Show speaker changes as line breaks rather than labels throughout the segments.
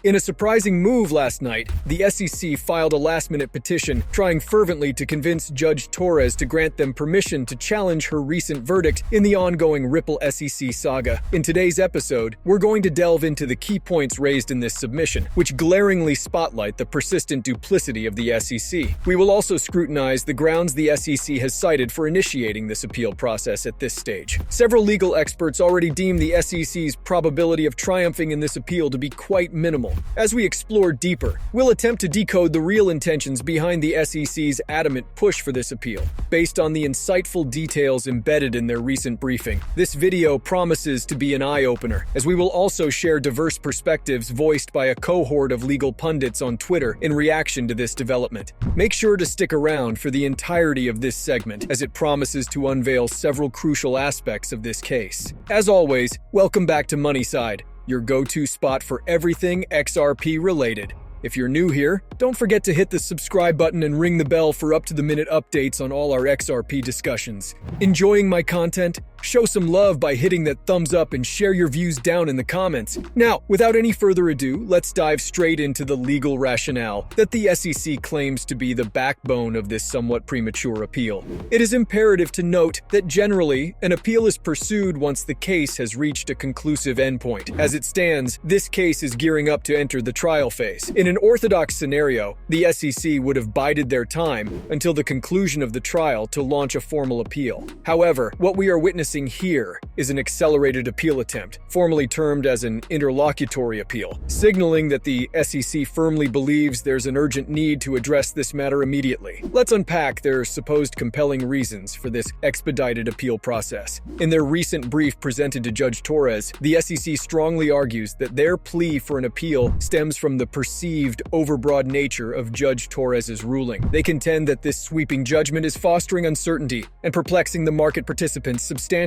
In a surprising move last night, the SEC filed a last-minute petition trying fervently to convince Judge Torres to grant them permission to challenge her recent verdict in the ongoing Ripple SEC saga. In today's episode, we're going to delve into the key points raised in this submission, which glaringly spotlight the persistent duplicity of the SEC. We will also scrutinize the grounds the SEC has cited for initiating this appeal process at this stage. Several legal experts already deem the SEC's probability of triumphing in this appeal to be quite minimal. As we explore deeper, we'll attempt to decode the real intentions behind the SEC's adamant push for this appeal, based on the insightful details embedded in their recent briefing. This video promises to be an eye-opener, as we will also share diverse perspectives voiced by a cohort of legal pundits on Twitter in reaction to this development. Make sure to stick around for the entirety of this segment, as it promises to unveil several crucial aspects of this case. As always, welcome back to Moneyside, your go-to spot for everything XRP related. If you're new here, don't forget to hit the subscribe button and ring the bell for up-to-the-minute updates on all our XRP discussions. Enjoying my content? Show some love by hitting that thumbs up and share your views down in the comments. Now, without any further ado, let's dive straight into the legal rationale that the SEC claims to be the backbone of this somewhat premature appeal. It is imperative to note that generally, an appeal is pursued once the case has reached a conclusive endpoint. As it stands, this case is gearing up to enter the trial phase. In an orthodox scenario, the SEC would have bided their time until the conclusion of the trial to launch a formal appeal. However, what we are witnessing here is an accelerated appeal attempt, formally termed as an interlocutory appeal, signaling that the SEC firmly believes there's an urgent need to address this matter immediately. Let's unpack their supposed compelling reasons for this expedited appeal process. In their recent brief presented to Judge Torres, the SEC strongly argues that their plea for an appeal stems from the perceived overbroad nature of Judge Torres's ruling. They contend that this sweeping judgment is fostering uncertainty and perplexing the market participants substantially.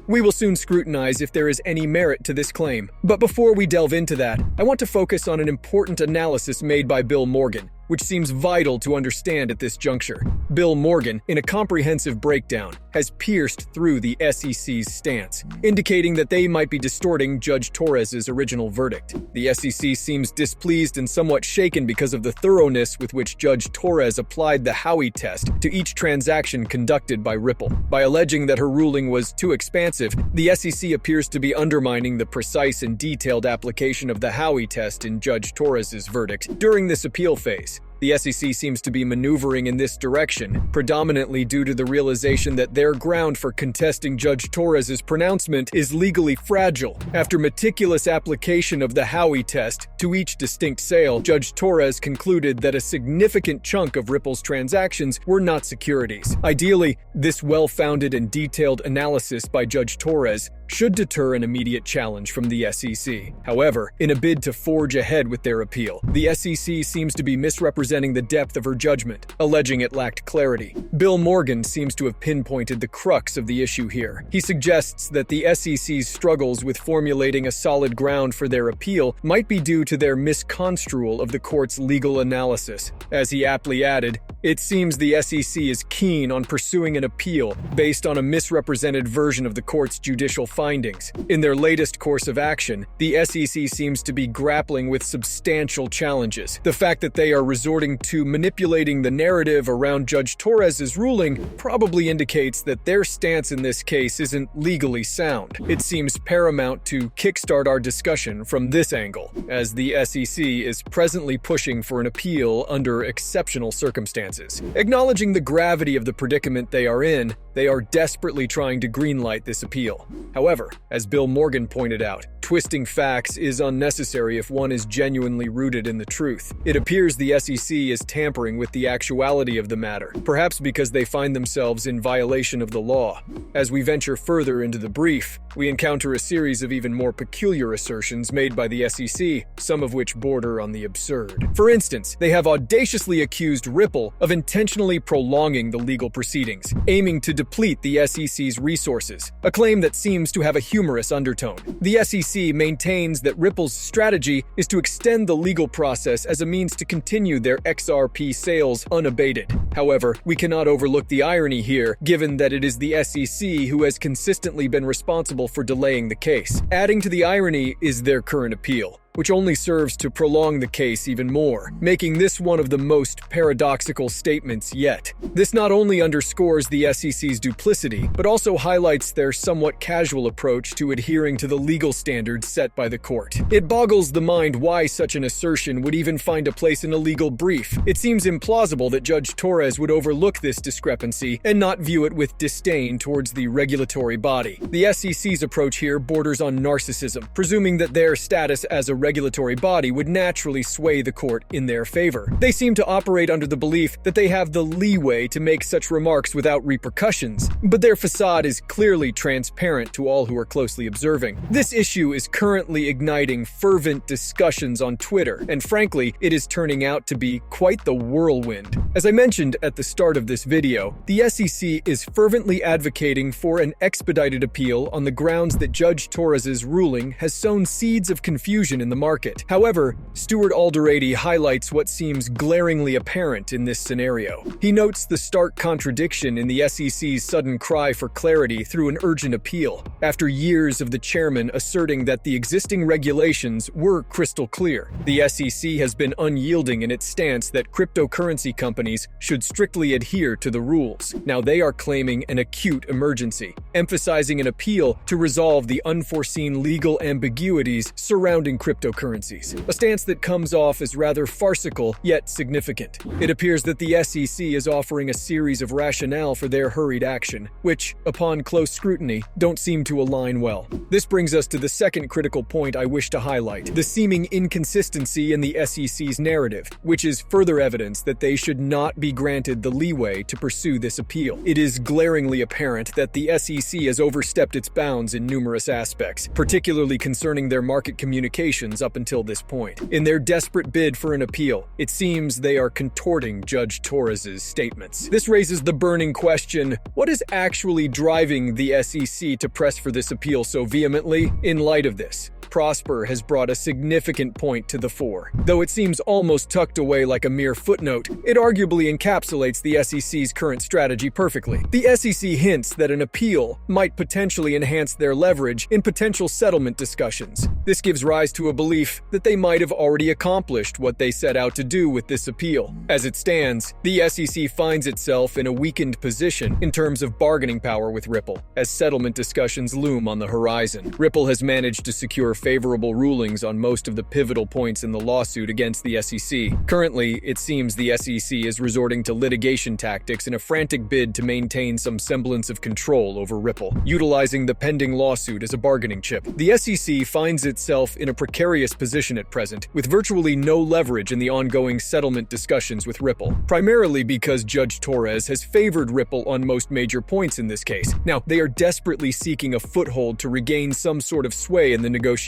We will soon scrutinize if there is any merit to this claim. But before we delve into that, I want to focus on an important analysis made by Bill Morgan, which seems vital to understand at this juncture. Bill Morgan, in a comprehensive breakdown, has pierced through the SEC's stance, indicating that they might be distorting Judge Torres's original verdict. The SEC seems displeased and somewhat shaken because of the thoroughness with which Judge Torres applied the Howey test to each transaction conducted by Ripple. By alleging that her ruling was too expansive, the SEC appears to be undermining the precise and detailed application of the Howey test in Judge Torres's verdict during this appeal phase. The SEC seems to be maneuvering in this direction, predominantly due to the realization that their ground for contesting Judge Torres's pronouncement is legally fragile. After meticulous application of the Howey test to each distinct sale, Judge Torres concluded that a significant chunk of Ripple's transactions were not securities. Ideally, this well-founded and detailed analysis by Judge Torres should deter an immediate challenge from the SEC. However, in a bid to forge ahead with their appeal, the SEC seems to be misrepresenting the depth of her judgment, alleging it lacked clarity. Bill Morgan seems to have pinpointed the crux of the issue here. He suggests that the SEC's struggles with formulating a solid ground for their appeal might be due to their misconstrual of the court's legal analysis. As he aptly added, it seems the SEC is keen on pursuing an appeal based on a misrepresented version of the court's judicial findings. In their latest course of action, the SEC seems to be grappling with substantial challenges. The fact that they are resorting to manipulating the narrative around Judge Torres's ruling probably indicates that their stance in this case isn't legally sound. It seems paramount to kickstart our discussion from this angle, as the SEC is presently pushing for an appeal under exceptional circumstances. Acknowledging the gravity of the predicament they are in, they are desperately trying to greenlight this appeal. However, as Bill Morgan pointed out, twisting facts is unnecessary if one is genuinely rooted in the truth. It appears the SEC is tampering with the actuality of the matter, perhaps because they find themselves in violation of the law. As we venture further into the brief, we encounter a series of even more peculiar assertions made by the SEC, some of which border on the absurd. For instance, they have audaciously accused Ripple of intentionally prolonging the legal proceedings, aiming to deplete the SEC's resources, a claim that seems to have a humorous undertone. The SEC maintains that Ripple's strategy is to extend the legal process as a means to continue their XRP sales unabated. However, we cannot overlook the irony here, given that it is the SEC who has consistently been responsible for delaying the case. Adding to the irony is their current appeal. which only serves to prolong the case even more, making this one of the most paradoxical statements yet. This not only underscores the SEC's duplicity, but also highlights their somewhat casual approach to adhering to the legal standards set by the court. It boggles the mind why such an assertion would even find a place in a legal brief. It seems implausible that Judge Torres would overlook this discrepancy and not view it with disdain towards the regulatory body. The SEC's approach here borders on narcissism, presuming that their status as a regulatory body would naturally sway the court in their favor. They seem to operate under the belief that they have the leeway to make such remarks without repercussions, but their facade is clearly transparent to all who are closely observing. This issue is currently igniting fervent discussions on Twitter, and frankly, it is turning out to be quite the whirlwind. As I mentioned at the start of this video, the SEC is fervently advocating for an expedited appeal on the grounds that Judge Torres's ruling has sown seeds of confusion in the market. However, Stuart Alderete highlights what seems glaringly apparent in this scenario. He notes the stark contradiction in the SEC's sudden cry for clarity through an urgent appeal, after years of the chairman asserting that the existing regulations were crystal clear. The SEC has been unyielding in its stance that cryptocurrency companies should strictly adhere to the rules. Now they are claiming an acute emergency, emphasizing an appeal to resolve the unforeseen legal ambiguities surrounding cryptocurrencies, a stance that comes off as rather farcical yet significant. It appears that the SEC is offering a series of rationale for their hurried action, which, upon close scrutiny, don't seem to align well. This brings us to the second critical point I wish to highlight: the seeming inconsistency in the SEC's narrative, which is further evidence that they should not be granted the leeway to pursue this appeal. It is glaringly apparent that the SEC has overstepped its bounds in numerous aspects, particularly concerning their market communications up until this point. In their desperate bid for an appeal, it seems they are contorting Judge Torres's statements. This raises the burning question: what is actually driving the SEC to press for this appeal so vehemently? In light of this, Prosper has brought a significant point to the fore. Though it seems almost tucked away like a mere footnote, it arguably encapsulates the SEC's current strategy perfectly. The SEC hints that an appeal might potentially enhance their leverage in potential settlement discussions. This gives rise to a belief that they might have already accomplished what they set out to do with this appeal. As it stands, the SEC finds itself in a weakened position in terms of bargaining power with Ripple, as settlement discussions loom on the horizon. Ripple has managed to secure favorable rulings on most of the pivotal points in the lawsuit against the SEC. Currently, it seems the SEC is resorting to litigation tactics in a frantic bid to maintain some semblance of control over Ripple, utilizing the pending lawsuit as a bargaining chip. The SEC finds itself in a precarious position at present, with virtually no leverage in the ongoing settlement discussions with Ripple, primarily because Judge Torres has favored Ripple on most major points in this case. Now, they are desperately seeking a foothold to regain some sort of sway in the negotiations.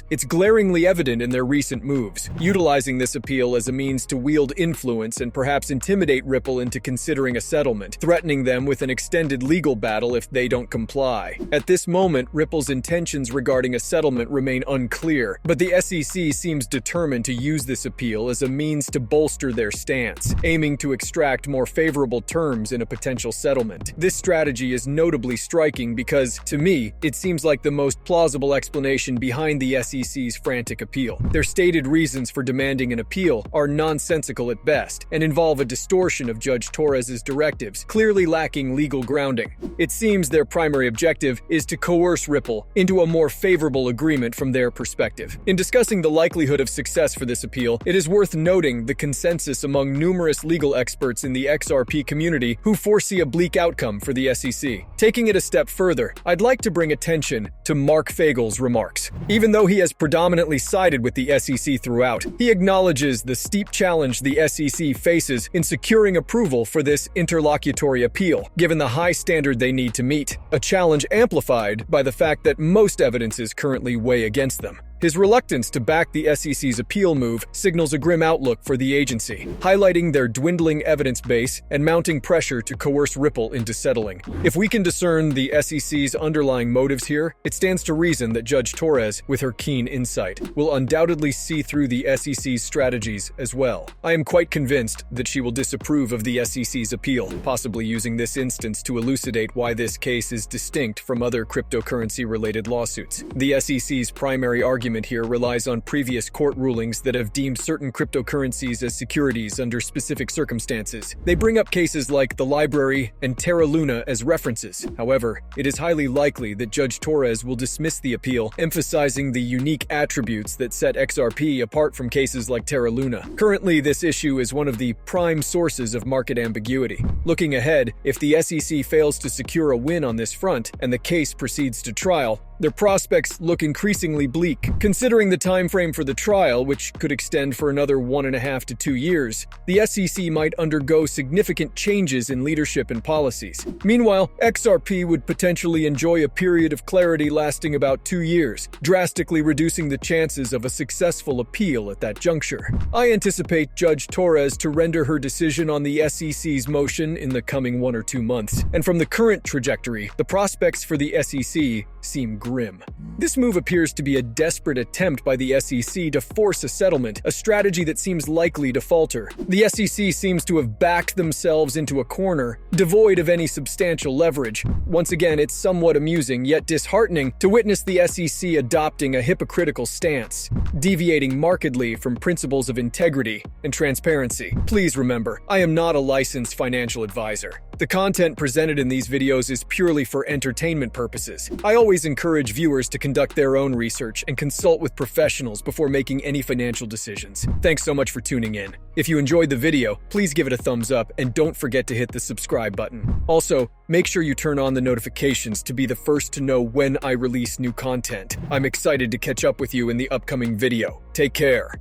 It's glaringly evident in their recent moves, utilizing this appeal as a means to wield influence and perhaps intimidate Ripple into considering a settlement, threatening them with an extended legal battle if they don't comply. At this moment, Ripple's intentions regarding a settlement remain unclear, but the SEC seems determined to use this appeal as a means to bolster their stance, aiming to extract more favorable terms in a potential settlement. This strategy is notably striking because, to me, it seems like the most plausible explanation behind the SEC's frantic appeal. Their stated reasons for demanding an appeal are nonsensical at best and involve a distortion of Judge Torres's directives, clearly lacking legal grounding. It seems their primary objective is to coerce Ripple into a more favorable agreement from their perspective. In discussing the likelihood of success for this appeal, it is worth noting the consensus among numerous legal experts in the XRP community who foresee a bleak outcome for the SEC. Taking it a step further, I'd like to bring attention to Mark Fagel's remarks. Even though he has predominantly sided with the SEC throughout, he acknowledges the steep challenge the SEC faces in securing approval for this interlocutory appeal, given the high standard they need to meet, a challenge amplified by the fact that most evidences currently weigh against them. His reluctance to back the SEC's appeal move signals a grim outlook for the agency, highlighting their dwindling evidence base and mounting pressure to coerce Ripple into settling. If we can discern the SEC's underlying motives here, it stands to reason that Judge Torres, with her keen insight, will undoubtedly see through the SEC's strategies as well. I am quite convinced that she will disapprove of the SEC's appeal, possibly using this instance to elucidate why this case is distinct from other cryptocurrency-related lawsuits. The SEC's primary argument argument here relies on previous court rulings that have deemed certain cryptocurrencies as securities under specific circumstances. They bring up cases like the Library and Terra Luna as references. However, it is highly likely that Judge Torres will dismiss the appeal, emphasizing the unique attributes that set XRP apart from cases like Terra Luna. Currently, this issue is one of the prime sources of market ambiguity. Looking ahead, if the SEC fails to secure a win on this front and the case proceeds to trial, their prospects look increasingly bleak. Considering the time frame for the trial, which could extend for another 1.5 to 2 years, the SEC might undergo significant changes in leadership and policies. Meanwhile, XRP would potentially enjoy a period of clarity lasting about 2 years, drastically reducing the chances of a successful appeal at that juncture. I anticipate Judge Torres to render her decision on the SEC's motion in the coming 1 or 2 months, and from the current trajectory, the prospects for the SEC seem grim. This move appears to be a desperate attempt by the SEC to force a settlement, a strategy that seems likely to falter. The SEC seems to have backed themselves into a corner, devoid of any substantial leverage. Once again, it's somewhat amusing, yet disheartening, to witness the SEC adopting a hypocritical stance, deviating markedly from principles of integrity and transparency. Please remember, I am not a licensed financial advisor. The content presented in these videos is purely for entertainment purposes. I always encourage viewers to conduct their own research and consult with professionals before making any financial decisions. Thanks so much for tuning in. If you enjoyed the video, please give it a thumbs up and don't forget to hit the subscribe button. Also, make sure you turn on the notifications to be the first to know when I release new content. I'm excited to catch up with you in the upcoming video. Take care.